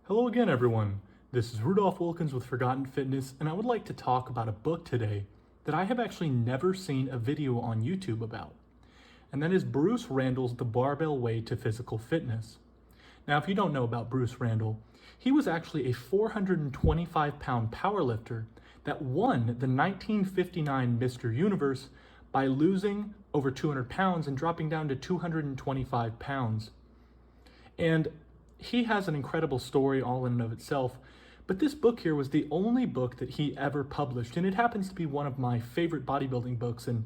Hello again, everyone. This is Rudolph Wilkins with Forgotten Fitness, and I would like to talk about a book today that I have actually never seen a video on YouTube about, and that is Bruce Randall's The Barbell Way to Physical Fitness. Now, if you don't know about Bruce Randall, he was actually a 425-pound powerlifter that won the 1959 Mr. Universe by losing over 200 pounds and dropping down to 225 pounds. And he has an incredible story all in and of itself, but this book here was the only book that he ever published, and it happens to be one of my favorite bodybuilding books and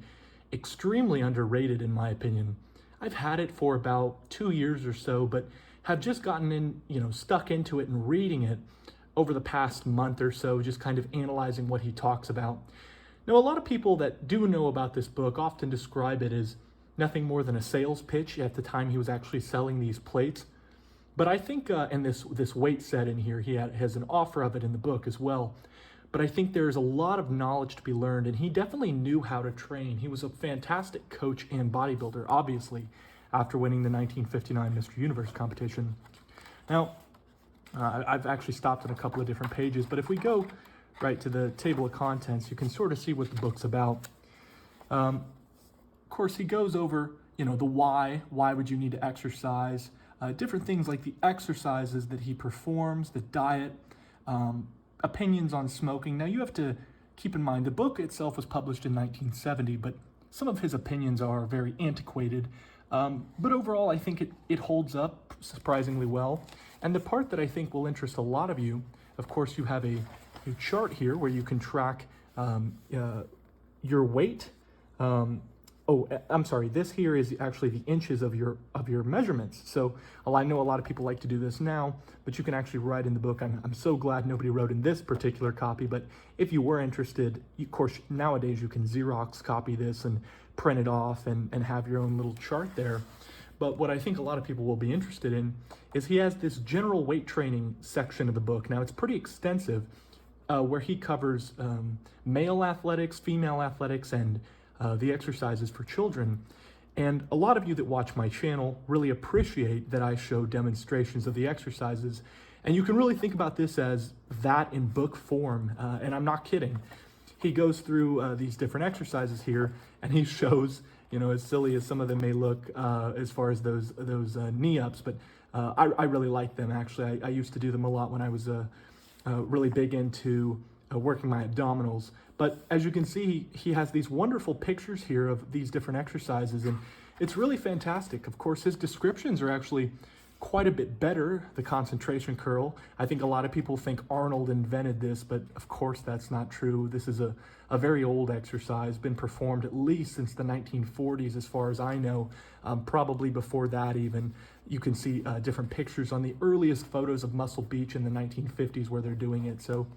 extremely underrated in my opinion. I've had it for about 2 years or so, but have just gotten stuck into it and reading it over the past month or so, just kind of analyzing what he talks about. Now, a lot of people that do know about this book often describe it as nothing more than a sales pitch at the time he was actually selling these plates. But I think in this weight set in here, he has an offer of it in the book as well. But I think there's a lot of knowledge to be learned, and he definitely knew how to train. He was a fantastic coach and bodybuilder, obviously, after winning the 1959 Mr. Universe competition. Now, I've actually stopped at a couple of different pages, but if we go right to the table of contents, you can sort of see what the book's about. Of course, he goes over, the why would you need to exercise, different things like the exercises that he performs, the diet, opinions on smoking. Now, you have to keep in mind, the book itself was published in 1970, but some of his opinions are very antiquated. But overall, I think it holds up surprisingly well. And the part that I think will interest a lot of you, of course, you have a chart here where you can track your weight. I'm sorry, this here is actually the inches of your measurements. So I know a lot of people like to do this now, but you can actually write in the book. I'm so glad nobody wrote in this particular copy, but if you were interested, of course, nowadays you can Xerox copy this and print it off and have your own little chart there. But what I think a lot of people will be interested in is he has this general weight training section of the book. Now, it's pretty extensive, where he covers male athletics, female athletics, and the exercises for children. And a lot of you that watch my channel really appreciate that I show demonstrations of the exercises. And you can really think about this as that in book form. And I'm not kidding. He goes through these different exercises here, and he shows, as silly as some of them may look as far as those knee ups, but I really like them, actually. I used to do them a lot when I was really big into working my abdominals. But as you can see, he has these wonderful pictures here of these different exercises, and it's really fantastic. Of course, his descriptions are actually quite a bit better. The concentration curl, I think a lot of people think Arnold invented this, but of course that's not true. This is a very old exercise, been performed at least since the 1940s as far as I know, probably before that even. You can see different pictures on the earliest photos of Muscle Beach in the 1950s where they're doing it. So.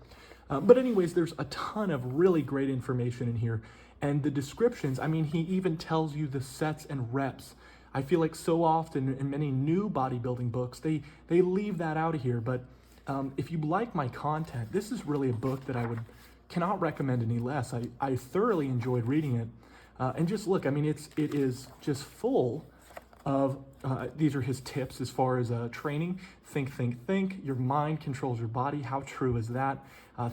But anyways, there's a ton of really great information in here. And the descriptions, he even tells you the sets and reps. I feel like so often in many new bodybuilding books, they leave that out of here. But if you like my content, this is really a book that I cannot recommend any less. I thoroughly enjoyed reading it. And just look, it is just full of, these are his tips as far as training. Think. Your mind controls your body. How true is that?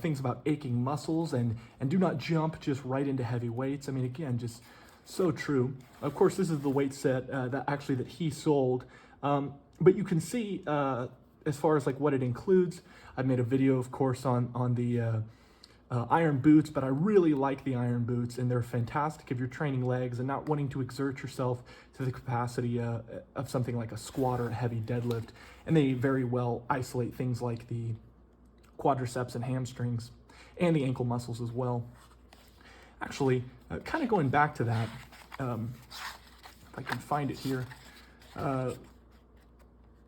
Things about aching muscles and do not jump just right into heavy weights. Again, just so true. Of course, this is the weight set that he sold. But you can see as far as like what it includes. I made a video, of course, on the iron boots, but I really like the iron boots, and they're fantastic if you're training legs and not wanting to exert yourself to the capacity of something like a squat or a heavy deadlift. And they very well isolate things like the quadriceps and hamstrings and the ankle muscles as well. Actually, kind of going back to that, if I can find it here.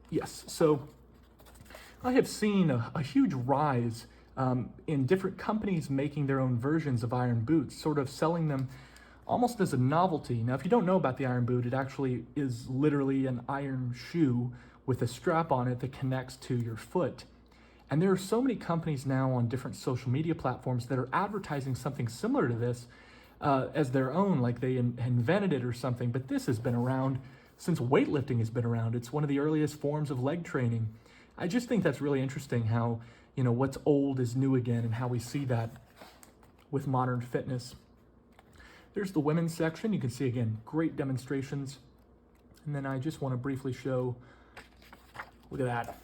Yes, so I have seen a huge rise in different companies making their own versions of iron boots, sort of selling them almost as a novelty. Now, if you don't know about the iron boot, it actually is literally an iron shoe with a strap on it that connects to your foot. And there are so many companies now on different social media platforms that are advertising something similar to this as their own, like they invented it or something. But this has been around since weightlifting has been around. It's one of the earliest forms of leg training. I just think that's really interesting how, what's old is new again and how we see that with modern fitness. There's the women's section. You can see, again, great demonstrations. And then I just want to briefly show, look at that.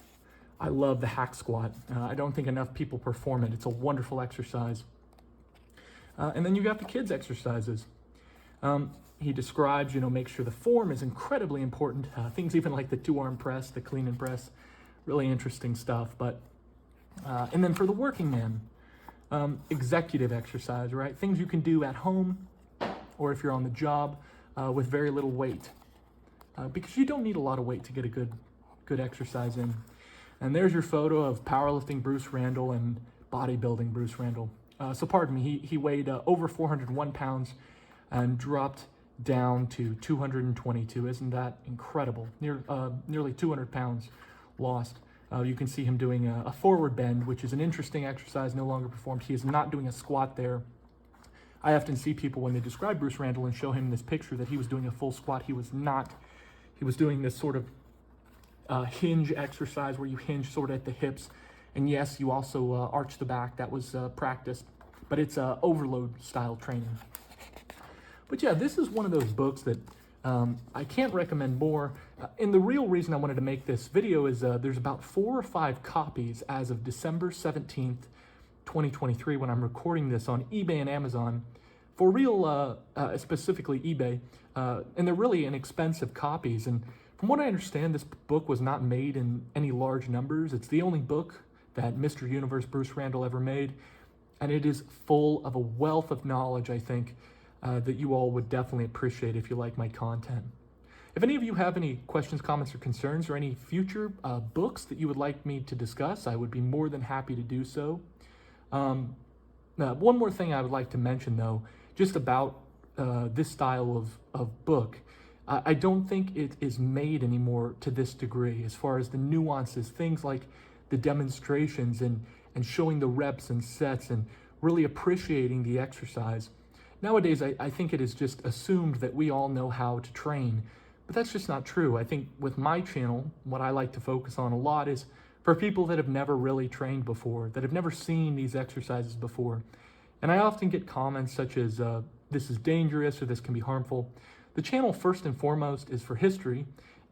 I love the hack squat. I don't think enough people perform it. It's a wonderful exercise. And then you got the kids' exercises. He describes, make sure the form is incredibly important. Things even like the 2-arm press, the clean and press, really interesting stuff. But and then for the working man, executive exercise, right? Things you can do at home or if you're on the job with very little weight. Because you don't need a lot of weight to get a good exercise in. And there's your photo of powerlifting Bruce Randall and bodybuilding Bruce Randall. So pardon me, he weighed over 401 pounds and dropped down to 222. Isn't that incredible? Nearly 200 pounds lost. You can see him doing a forward bend, which is an interesting exercise, no longer performed. He is not doing a squat there. I often see people when they describe Bruce Randall and show him this picture that he was doing a full squat. He was not. He was doing this sort of hinge exercise where you hinge sort of at the hips. And yes, you also arch the back. That was practiced, but it's overload style training. But yeah, this is one of those books that I can't recommend more. And the real reason I wanted to make this video is there's about 4 or 5 copies as of December 17th, 2023, when I'm recording this on eBay and Amazon, for real, specifically eBay. And they're really inexpensive copies. And from what I understand, this book was not made in any large numbers. It's the only book that Mr. Universe Bruce Randall ever made. And it is full of a wealth of knowledge, I think, that you all would definitely appreciate if you like my content. If any of you have any questions, comments, or concerns, or any future books that you would like me to discuss, I would be more than happy to do so. One more thing I would like to mention, though, just about this style of book. I don't think it is made anymore to this degree as far as the nuances, things like the demonstrations and showing the reps and sets and really appreciating the exercise. Nowadays, I think it is just assumed that we all know how to train, but that's just not true. I think with my channel, what I like to focus on a lot is for people that have never really trained before, that have never seen these exercises before. And I often get comments such as, this is dangerous or this can be harmful. The channel, first and foremost, is for history.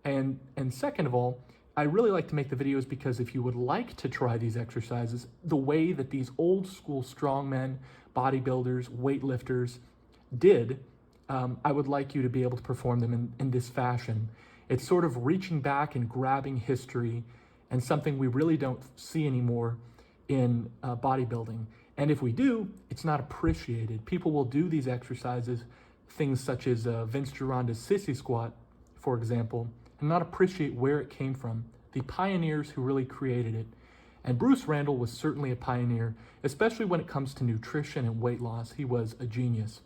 And second of all, I really like to make the videos because if you would like to try these exercises the way that these old school strongmen, bodybuilders, weightlifters did, I would like you to be able to perform them in this fashion. It's sort of reaching back and grabbing history and something we really don't see anymore in bodybuilding. And if we do, it's not appreciated. People will do these exercises, things such as Vince Gironda's sissy squat, for example, and not appreciate where it came from, the pioneers who really created it. And Bruce Randall was certainly a pioneer, especially when it comes to nutrition and weight loss. He was a genius.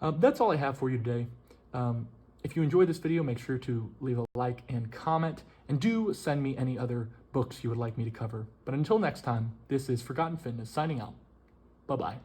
That's all I have for you today. If you enjoyed this video, make sure to leave a like and comment, and do send me any other books you would like me to cover. But until next time, this is Forgotten Fitness signing out. Bye-bye.